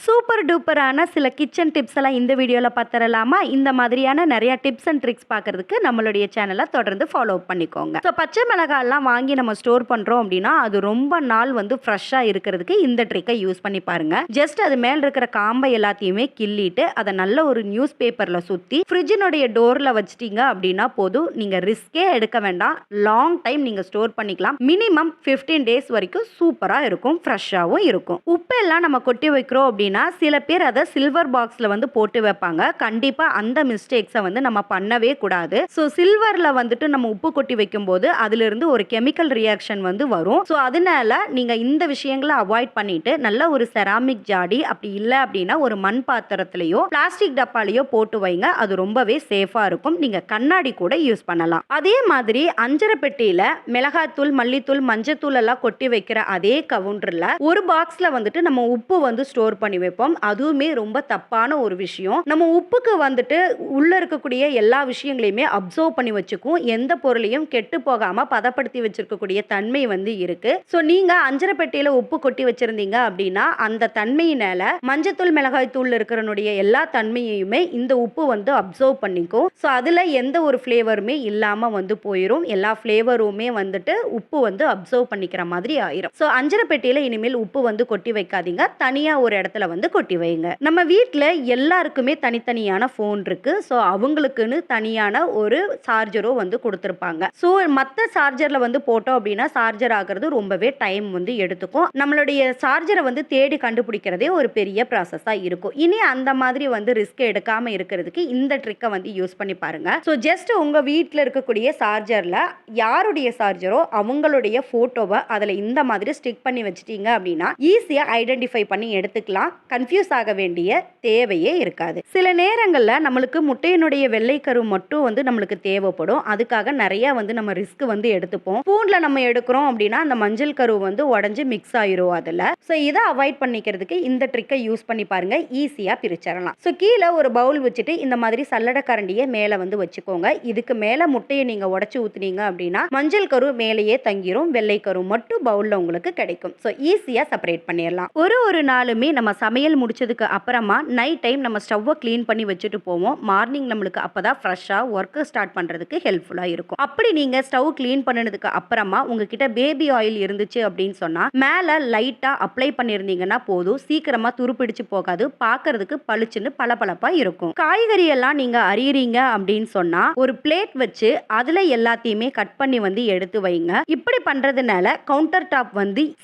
Super டூப்பரான சில kitchen tips எல்லாம் இந்த வீடியோவில் பார்த்துடலாமா? இந்த மாதிரியான நிறைய டிப்ஸ் அண்ட் ட்ரிக்ஸ் பார்க்கறதுக்கு நம்மளுடைய சேனலை தொடர்ந்து ஃபாலோ பண்ணிக்கோங்க. ஸோ பச்சை மிளகாயெல்லாம் வாங்கி நம்ம ஸ்டோர் பண்ணுறோம் அப்படின்னா அது ரொம்ப நாள் ஃப்ரெஷ்ஷாக இருக்கிறதுக்கு இந்த ட்ரிக்கை யூஸ் பண்ணி பாருங்க. ஜஸ்ட் அது மேலே இருக்கிற காம்பை எல்லாத்தையுமே கிள்ளிட்டு அதை நல்ல ஒரு நியூஸ் பேப்பரில் சுற்றி ஃப்ரிட்ஜினுடைய டோரில் வச்சிட்டீங்க அப்படின்னா போதும். நீங்கள் ரிஸ்கே எடுக்க வேண்டாம், லாங் டைம் நீங்கள் ஸ்டோர் பண்ணிக்கலாம். மினிமம் 15 டேஸ் வரைக்கும் சூப்பராக இருக்கும், ஃப்ரெஷ்ஷாகவும் இருக்கும். உப்பு எல்லாம் நம்ம கொட்டி வைக்கிறோம் அப்படின்னா சில பேர் அதை சில்வர் பாக்ஸ்ல போட்டு வைப்பாங்க. கண்டிப்பா அந்த மிஸ்டேக்ஸை நம்ம பண்ணவே கூடாது. ஸோ சில்வர்ல நம்ம உப்பு கொட்டி வைக்கும் போது அதுல இருந்து ஒரு கெமிக்கல் ரியாக்ஷன் வரும். ஸோ அதனால நீங்க இந்த விஷயங்களை அவாய்ட் பண்ணிட்டு நல்ல ஒரு செராமிக் ஜாடி, அப்படி இல்லை அப்படின்னா ஒரு மண் பாத்திரத்திலேயோ பிளாஸ்டிக் டப்பாலையோ போட்டு வைங்க. அது ரொம்பவே சேஃபா இருக்கும். நீங்க கண்ணாடி கூட யூஸ் பண்ணலாம். அதே மாதிரி அஞ்சரை பெட்டியில மிளகாத்தூள், மல்லித்தூள், மஞ்சத்தூள் எல்லாம் கொட்டி வைக்கிற அதே கவுண்டர்ல ஒரு பாக்ஸ்ல நம்ம உப்பு ஸ்டோர் பண்ணி வைப்போம். அதுவுமே ரொம்ப தப்பான ஒரு விஷயம். நம்ம உப்புக்கு உள்ள இருக்கக்கூடிய எல்லா விஷயங்களையுமே அப்சர்வ் பண்ணி வச்சுக்கும். எந்த பொருளையும் கெட்டு போகாம பதப்படுத்தி வச்சிருக்கக்கூடிய தன்மை இருக்கு. ஸோ நீங்க அஞ்சரை பெட்டியில உப்பு கொட்டி வச்சிருந்தீங்க அப்படின்னா அந்த தன்மையினால மஞ்சத்தூள், மிளகாய் தூள் இருக்கிறனுடைய எல்லா தன்மையுமே இந்த உப்பு அப்சர்வ் பண்ணிக்கும். ஸோ அதுல எந்த ஒரு ஃபிளேவருமே இல்லாம போயிடும். எல்லா ஃபிளேவருமே உப்பு அப்சர்வ் பண்ணிக்கிற மாதிரி ஆயிரும். ஸோ அஞ்சரை பெட்டியில இனிமேல் உப்பு கொட்டி வைக்காதீங்க. தனியா ஒரு இடத்துல கொட்டி வைங்க. நம்ம வீட்டில் எல்லாருக்குமே தனித்தனியான ஃபோன் இருக்கு. ஸோ அவங்களுக்குன்னு தனியான ஒரு சார்ஜரோ கொடுத்துருப்பாங்க. ஸோ மற்ற சார்ஜரில் போட்டோம் அப்படின்னா சார்ஜர் ஆகிறது ரொம்பவே டைம் எடுத்துக்கும். நம்மளுடைய சார்ஜரை தேடி கண்டுபிடிக்கிறதே ஒரு பெரிய ப்ராசஸாக இருக்கும். இனி அந்த மாதிரி ரிஸ்க் எடுக்காம இருக்கிறதுக்கு இந்த ட்ரிக்கை யூஸ் பண்ணி பாருங்க. ஸோ ஜஸ்ட் உங்க வீட்டில் இருக்கக்கூடிய சார்ஜரில் யாருடைய சார்ஜரோ அவங்களுடைய போட்டோவை அதில் இந்த மாதிரி ஸ்டிக் பண்ணி வச்சிட்டீங்க அப்படின்னா ஈஸியாக ஐடென்டிஃபை பண்ணி எடுத்துக்கலாம். கன்ஃபியூஸ் ஆக வேண்டிய தேவையே இருக்காது. சில நேரங்களில் நம்மளுக்கு முட்டையினுடைய வெள்ளைக்கரு மட்டும் நம்மளுக்கு தேவைப்படும். அதுக்காக நிறைய நம்ம ரிஸ்க் எடுத்துப்போம். ஸ்பூன்ல நம்ம எடுக்கிறோம் அப்படின்னா அந்த மஞ்சள் கரு உடஞ்சு மிக்ஸ் ஆயிரும் அதில். ஸோ இதை அவாய்ட் பண்ணிக்கிறதுக்கு இந்த ட்ரிக்கை யூஸ் பண்ணி பாருங்க. ஈஸியாக பிரிச்சிடலாம். ஸோ கீழே ஒரு பவுல் வச்சுட்டு இந்த மாதிரி சல்லடை கரண்டியை மேலே வச்சுக்கோங்க. இதுக்கு மேலே முட்டையை நீங்கள் உடச்சி ஊத்துனீங்க அப்படின்னா மஞ்சள் கரு மேலேயே தங்கிரும், வெள்ளைக்கரு மட்டும் பவுலில் உங்களுக்கு கிடைக்கும். ஸோ ஈஸியாக செப்பரேட் பண்ணிடலாம். ஒரு நாளுமே நம்ம சமையல் முடிச்சதுக்கு அப்புறமா நைட் டைம் நம்ம ஸ்டவ்வை க்ளீன் பண்ணி வச்சுட்டு போவோம். மார்னிங் நம்மளுக்கு அப்பதான் ஃப்ரெஷ்ஷாக ஒர்க்கு ஸ்டார்ட் பண்ணுறதுக்கு ஹெல்ப்ஃபுல்லாக இருக்கும். அப்படி நீங்கள் ஸ்டவ் க்ளீன் பண்ணினதுக்கு அப்புறமா உங்ககிட்ட பேபி ஆயில் இருந்துச்சு அப்படின்னு சொன்னால் மேலே லைட்டாக அப்ளை பண்ணியிருந்தீங்கன்னா போதும். சீக்கிரமாக துருப்பிடிச்சு போகாது, பார்க்கறதுக்கு பளிச்சுன்னு பளபளப்பாக இருக்கும். காய்கறி எல்லாம் நீங்கள் அறியறீங்க அப்படின்னு சொன்னால் ஒரு பிளேட் வச்சு அதில் எல்லாத்தையுமே கட் பண்ணி எடுத்து வைங்க. இப்படி பண்ணுறதுனால கவுண்டர் டாப்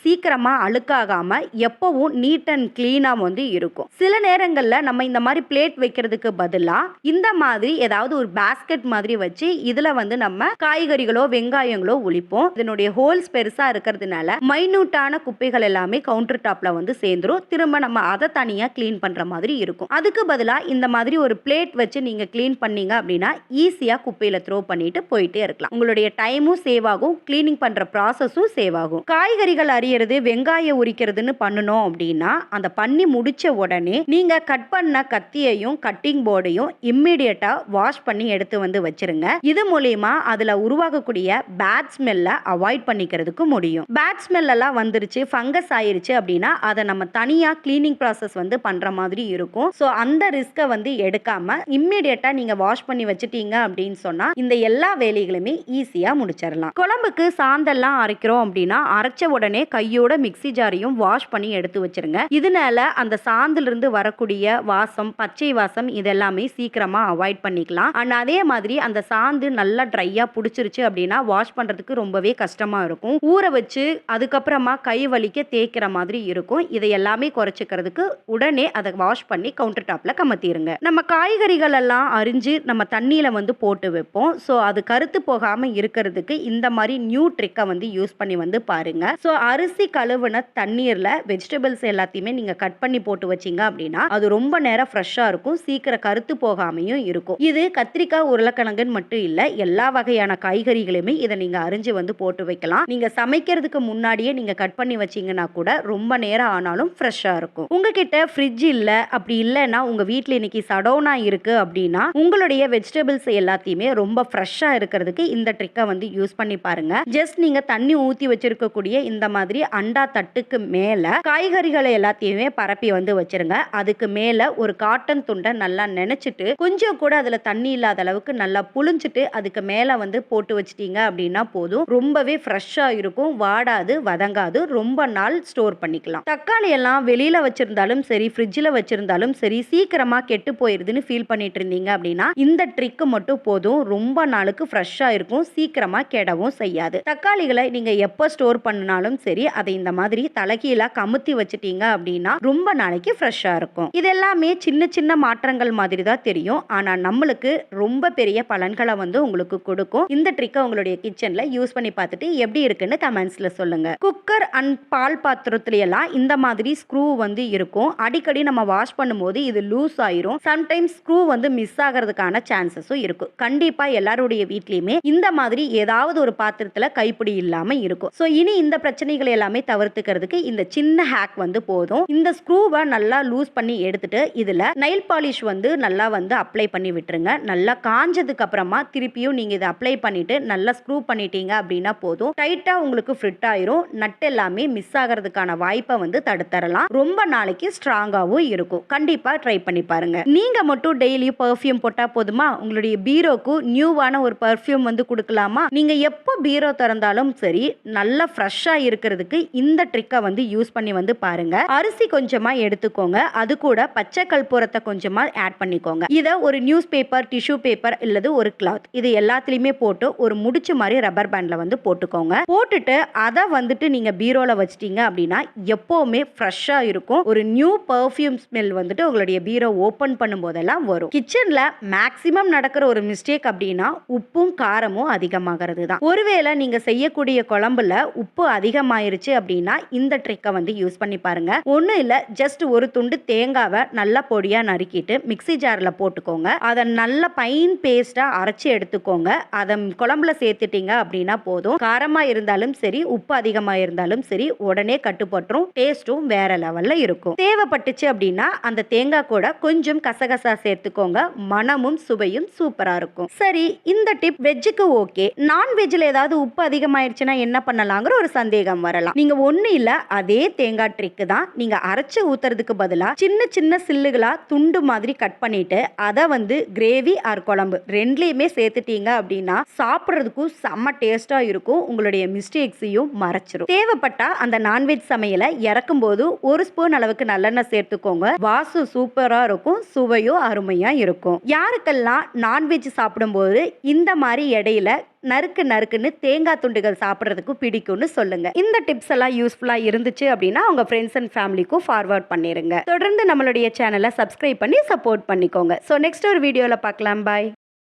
சீக்கிரமாக அழுக்காகாம எப்பவும் நீட் அண்ட் கிளீனா இருக்கும். சில நேரங்கள்ல நம்ம இந்த மாதிரி பிளேட் வைக்கிறதுக்கு பதிலா இந்த மாதிரி ஏதாவது ஒரு பாஸ்கெட் மாதிரி வச்சு இதுல நம்ம காய்கறிகளோ வெங்காயங்களோ ஒளிப்போம். இதனுடைய ஹோல்ஸ் பெருசா இருக்கிறதுனால மைனூட்டான குப்பைகள் எல்லாமே கவுண்டர் டாப்ல சேர்ந்துரும். திரும்ப நம்ம அதை தனியா கிளீன் பண்ற மாதிரி இருக்கும். அதுக்கு பதிலா இந்த மாதிரி ஒரு பிளேட் வச்சு நீங்க கிளீன் பண்ணீங்க அப்படின்னா ஈஸியா குப்பையில த்ரோ பண்ணிட்டு போயிட்டே இருக்கலாம். உங்களுடைய டைமும் சேவ் ஆகும், கிளீனிங் பண்ற ப்ராசஸும் சேவ் ஆகும். காய்கறிகள் அறியறது, வெங்காயம் உரிக்கிறதுன்னு பண்ணணும் அப்படின்னா அந்த பண்ணி முடிச்ச உடனே நீங்க கட் பண்ண கத்தியையும் கட்டிங் போர்டையும் இம்மிடியட்டா வாஷ் பண்ணி எடுத்து வச்சிருங்க. இது மூலமா அதுல உருவாகக்கூடிய பேட் ஸ்மெல்ல அவாய்ட் பண்ணிக்கிறதுக்கு முடியும். பேட் ஸ்மெல் எல்லாம் வந்துருச்சு, ஃபங்கஸ் ஆயிருச்சு அப்படின்னா அதை நம்ம தனியா கிளீனிங் ப்ராசஸ் பண்ற மாதிரி இருக்கும். ஸோ அந்த ரிஸ்கை எடுக்காம இம்மிடியட்டா நீங்க வாஷ் பண்ணி வச்சிட்டீங்க அப்படின்னு சொன்னா இந்த எல்லா வேலைகளுமே ஈஸியா முடிச்சிடலாம். குழம்புக்கு சாந்தெல்லாம் அரைக்கிறோம் அப்படின்னா அரைச்ச உடனே கையோட மிக்ஸி ஜாரையும் வாஷ் பண்ணி எடுத்து வச்சிருங்க. இதனால அந்த சாந்திலிருந்து வரக்கூடிய வாசம், பச்சை வாசம் இதெல்லாமே சீக்கிரமா அவாய்ட் பண்ணிக்கலாம். அண்ட் அதே மாதிரி அந்த சாந்து நல்லா ட்ரையா பிடிச்சிருச்சு அப்படின்னா வாஷ் பண்றதுக்கு ரொம்பவே கஷ்டமா இருக்கும். ஊற வச்சு அதுக்கப்புறமா கை வலிக்க தேய்க்கிற மாதிரி இருக்கும். இதை எல்லாமே குறைச்சிக்கிறதுக்கு உடனே அதை வாஷ் பண்ணி கவுண்டர் டாப்ல கமத்திருங்க. நம்ம காய்கறிகள் எல்லாம் அரிஞ்சு நம்ம தண்ணியில போட்டு வைப்போம். ஸோ அது கருத்து போகாம இருக்கிறதுக்கு இந்த மாதிரி நியூ ட்ரிக்கை யூஸ் பண்ணி பாருங்க. ஸோ அரிசி கழுவுன தண்ணீர்ல வெஜிடபிள்ஸ் எல்லாத்தையுமே நீங்க கட் பண்ணி போட்டு வச்சீங்க அப்படின்னா அது ரொம்ப நேரம் ஃப்ரெஷ்ஷா இருக்கும், சீக்கிரம் கருத்து போகாமையும் இருக்கும். இது கத்திரிக்காய், உருளைக்கிழங்குன்னு மட்டும் இல்ல, எல்லா வகையான காய்கறிகளுமே இதை நீங்க அரிஞ்சு போட்டு வைக்கலாம். நீங்க சமைக்கிறதுக்கு முன்னாடியே நீங்க கட் பண்ணி வச்சீங்கன்னா கூட ரொம்ப நேரம் ஆனாலும் ஃப்ரெஷ்ஷா இருக்கும். உங்ககிட்ட ஃப்ரிட்ஜ் இல்ல, அப்படி இல்லைன்னா உங்க வீட்டில் இன்னைக்கு சடோனா இருக்கு அப்படின்னா உங்களுடைய வெஜிடபிள்ஸ் எல்லாத்தையுமே ரொம்ப ஃப்ரெஷ்ஷா இருக்கிறதுக்கு இந்த ட்ரிக்கை யூஸ் பண்ணி பாருங்க. ஜஸ்ட் நீங்க தண்ணி ஊத்தி வச்சிருக்கக்கூடிய இந்த மாதிரி அண்டா தட்டுக்கு மேல காய்கறிகளை எல்லாத்தையுமே பரப்பி பரப்பி வந்து வச்சிருங்க. அதுக்கு மேல ஒரு காட்டன் துண்டை நல்லா நினைச்சிட்டு கொஞ்சம் கூட அதுல தண்ணி இல்லாத அளவுக்கு நல்லா புழிஞ்சிட்டு அதுக்கு மேல வந்து போட்டு வச்சிட்டீங்க அப்படின்னா போதும். ரொம்பவே ஃப்ரெஷ்ஷா இருக்கும், வாடாது, வதங்காது, ரொம்ப நாள் ஸ்டோர் பண்ணிக்கலாம். தக்காளி எல்லாம் வெளியில வச்சிருந்தாலும் சரி, ஃப்ரிட்ஜில் வச்சிருந்தாலும் சரி, சீக்கிரமா கெட்டு போயிருதுன்னு ஃபீல் பண்ணிட்டு இருந்தீங்க அப்படின்னா இந்த ட்ரிக் மட்டும் போதும். ரொம்ப நாளுக்கு ஃப்ரெஷ்ஷா இருக்கும், சீக்கிரமா கெடவும் செய்யாது. தக்காளிகளை நீங்க எப்போ ஸ்டோர் பண்ணினாலும் சரி, அதை இந்த மாதிரி தலைகீழா கமுத்தி வச்சிட்டீங்க அப்படின்னா ரொம்ப நாளைக்கு ஃப்ரெஷ்ஷா இருக்கும். இது எல்லாமே சின்ன சின்ன மாற்றங்கள் மாதிரி தான் தெரியும், ஆனா நம்மளுக்கு ரொம்ப பெரிய பலன்களை வந்து உங்களுக்கு கொடுக்கும். இந்த ட்ரிக்கை உங்களுடைய கிச்சன்ல யூஸ் பண்ணி பார்த்துட்டு எப்படி இருக்குன்னு கமெண்ட்ஸ்ல சொல்லுங்க. குக்கர் அண்ட் பால் பாத்திரத்துல எல்லாம் இந்த மாதிரி ஸ்க்ரூ வந்து இருக்கும். அடிக்கடி நம்ம வாஷ் பண்ணும்போது இது லூஸ் ஆயிரும். சம்டைம்ஸ் ஸ்க்ரூ வந்து மிஸ் ஆகிறதுக்கான சான்சஸும் இருக்கும். கண்டிப்பா எல்லாருடைய வீட்லயுமே இந்த மாதிரி ஏதாவது ஒரு பாத்திரத்துல கைப்பிடி இல்லாம இருக்கும். ஸோ இனி இந்த பிரச்சனைகளை எல்லாமே தவிர்த்துக்கிறதுக்கு இந்த சின்ன ஹேக் வந்து போதும். இந்த ஸ்க்ரூவை நல்லா லூஸ் பண்ணி எடுத்துட்டு இதுல நெயில் பாலிஷ் வந்து நல்லா வந்து அப்ளை பண்ணி விட்டுருங்க. நல்லா காஞ்சதுக்கு அப்புறமா திருப்பியும் நீங்க இதை அப்ளை பண்ணிட்டு நல்லா ஸ்க்ரூ பண்ணிட்டீங்க அப்படின்னா போதும். டைட்டா உங்களுக்கு ஃபிட் ஆயிரும். நட் எல்லாமே மிஸ் ஆகிறதுக்கான வாய்ப்பை வந்து தடுத்தரலாம். ரொம்ப நாளைக்கு ஸ்ட்ராங்காகவும் இருக்கும். கண்டிப்பா ட்ரை பண்ணி பாருங்க. நீங்க மட்டும் டெய்லி பர்ஃப்யூம் போட்டா போதுமா? உங்களுடைய பீரோக்கு நியூவான ஒரு பர்ஃப்யூம் வந்து கொடுக்கலாமா? நீங்க எப்போ பீரோ திறந்தாலும் சரி, நல்லா ஃப்ரெஷ்ஷா இருக்கிறதுக்கு இந்த ட்ரிக்கை வந்து யூஸ் பண்ணி வந்து பாருங்க. அரிசி கொஞ்சமா எடுத்துக்கோங்க, அது கூட பச்சை கற்பூரத்தை கொஞ்சமா ஆட் பண்ணிக்கோங்க. இதை ஒரு நியூஸ் பேப்பர், டிஷ்யூ பேப்பர் இல்லது ஒரு கிளாத், இது எல்லாத்துலயுமே போட்டு ஒரு முடிச்சு மாதிரி ரப்பர் பேண்ட்ல வந்து போட்டுக்கோங்க. போட்டுட்டு அதை வந்துட்டு நீங்க பீரோல வச்சிட்டீங்க அப்படின்னா எப்பவுமே ஃப்ரெஷ்ஷா இருக்கும். ஒரு நியூ பர்ஃப்யூம் ஸ்மெல் வந்துட்டு உங்களுடைய பீரோ ஓபன் பண்ணும் போதெல்லாம் வரும். கிச்சன்ல மேக்ஸிமம் நடக்கிற ஒரு மிஸ்டேக் அப்படின்னா உப்பும் காரமும் அதிகமாகிறது தான். ஒருவேளை நீங்க செய்யக்கூடிய குழம்புல உப்பு அதிகமாயிருச்சு அப்படின்னா இந்த ட்ரிக்கை வந்து யூஸ் பண்ணி பாருங்க. ஒன்றும் இல்லை, ஜஸ்ட் ஒரு துண்டு தேங்காவை நல்லா பொடியா நறுக்கிட்டு மிக்ஸி ஜார்ல போட்டுக்கோங்க. அதை நல்லா பைன் பேஸ்டா அரைச்சி எடுத்துக்கோங்க. அதை குழம்புல சேர்த்துட்டீங்க அப்படின்னா போதும். காரமா இருந்தாலும் சரி, உப்பு அதிகமா இருந்தாலும் சரி, உடனே கட்டுப்பட்டுரும். டேஸ்டும் வேற லெவல்ல இருக்கும். தேவைப்பட்டுச்சு அப்படின்னா அந்த தேங்காய் கூட கொஞ்சம் கசகசா சேர்த்துக்கோங்க. மனமும் சுவையும் சூப்பரா இருக்கும். சரி, இந்த டிப் வெஜ்ஜுக்கு ஓகே. நான்வெஜ்ல ஏதாவது உப்பு அதிகமாயிருச்சுன்னா என்ன பண்ணலாங்கிற ஒரு சந்தேகம் வரலாம். நீங்க ஒண்ணு இல்ல, அதே தேங்காய் ட்ரிக் தான். நீங்க அரைச்சு ஊத்துறதுக்கு பதிலா சின்ன சின்ன சில்லுகளா துண்டு மாதிரி கட் பண்ணிட்டு அதை வந்து கிரேவி ஆர் குழம்பு ரெண்டுலயுமே சேர்த்துட்டீங்க அப்படின்னா சாப்பிட்றதுக்கும் செம்ம டேஸ்டா இருக்கும். உங்களுடைய மிஸ்டேக்ஸையும் மறைச்சிரும். தேவைப்பட்டா அந்த நான்வெஜ் சமையலை இறக்கும் போது ஒரு ஸ்பூன் அளவுக்கு நல்லெண்ணெய் சேர்த்துக்கோங்க. வாசம் சூப்பரா இருக்கும், சுவையும் அருமையா இருக்கும். யாருக்கெல்லாம் நான்வெஜ் சாப்பிடும்போது இந்த மாதிரி இடையில நறுக்குன்னு தேங்காய் துண்டுகள் சாப்பிட்றதுக்கு பிடிக்கும்னு சொல்லுங்க. இந்த டிப்ஸ் எல்லாம் யூஸ்ஃபுல்லா இருந்துச்சு அப்படின்னா உங்க ஃப்ரெண்ட்ஸ் அண்ட் ஃபேமிலிக்கும் ஃபார்வர்ட் பண்ணிருங்க. தொடர்ந்து நம்மளுடைய சேனலை சப்ஸ்கிரைப் பண்ணி சப்போர்ட் பண்ணிக்கோங்க. ஸோ நெக்ஸ்ட் ஒரு வீடியோல பார்க்கலாம். பாய்.